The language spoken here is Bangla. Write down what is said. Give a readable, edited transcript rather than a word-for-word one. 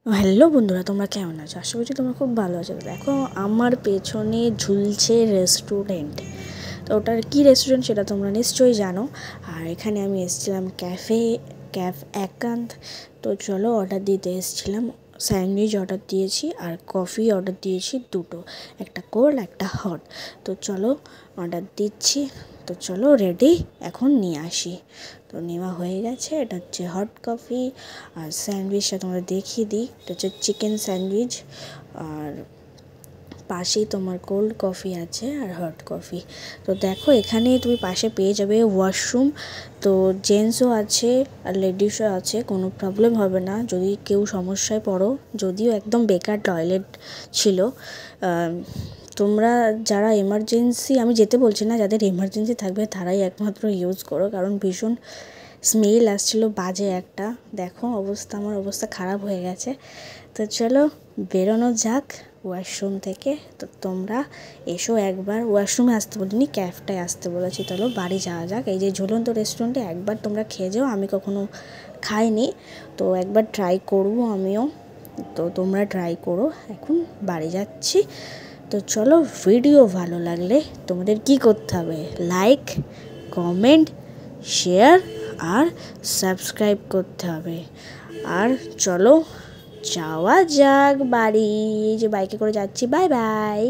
হ্যালো বন্ধুরা, তোমরা কেমন আছো? আশা করছি তোমরা খুব ভালো আছো। দেখো আমার পেছনে ঝুলছে রেস্টুরেন্ট। তো ওটার কী রেস্টুরেন্ট সেটা তোমরা নিশ্চয়ই জানো। আর এখানে আমি এসেছিলাম ক্যাফ একান্ত। তো চলো অর্ডার দিতে এসেছিলাম। স্যান্ডউইচ অর্ডার দিয়েছি আর কফি অর্ডার দিয়েছি দুটো, একটা কোল্ড একটা হট। তো চলো অর্ডার দিচ্ছি। তো চলো রেডি, এখন নিয়ে আসি। তো নেওয়া হয়ে গেছে। এটা হচ্ছে হট কফি আর স্যান্ডউইচটা তোমাদের দেখিয়ে দিই। এটা হচ্ছে চিকেন স্যান্ডউইচ আর পাশেই তোমার কোল্ড কফি আছে আর হট কফি। তো দেখো এখানে তুমি পাশে পেয়ে যাবে ওয়াশরুম। তো জেন্টসও আছে আর লেডিসও আছে, কোনো প্রবলেম হবে না যদি কেউ সমস্যায় পড়ো। যদিও একদম বেকার টয়লেট ছিল। তোমরা যারা এমার্জেন্সি, আমি যেতে বলছি না, যাদের এমার্জেন্সি থাকবে তারাই একমাত্র ইউজ করো, কারণ ভীষণ স্মেল আসছিলো বাজে একটা। দেখো আমার অবস্থা খারাপ হয়ে গেছে। তো চলো বেরোনো যাক ওয়াশরুম থেকে। তো তোমরা এসো একবার। ওয়াশরুমে আসতে বলিনি, ক্যাফটায় আসতে বলেছি। চলো বাড়ি যাওয়া যাক। এই যে ঝুলন্ত রেস্টুরেন্টে একবার তোমরা খেয়ে যাও, আমি কখনো খাইনি, তো একবার ট্রাই করবো আমিও। তো তোমরা ট্রাই করো। এখন বাড়ি যাচ্ছি। তো চলো, ভিডিও ভালো লাগলে তোমাদের কি করতে হবে? লাইক, কমেন্ট, শেয়ার আর সাবস্ক্রাইব করতে হবে। আর চলো যাওয়া যাক বাড়ি। এই যে বাইকে করে যাচ্ছি। Bye bye.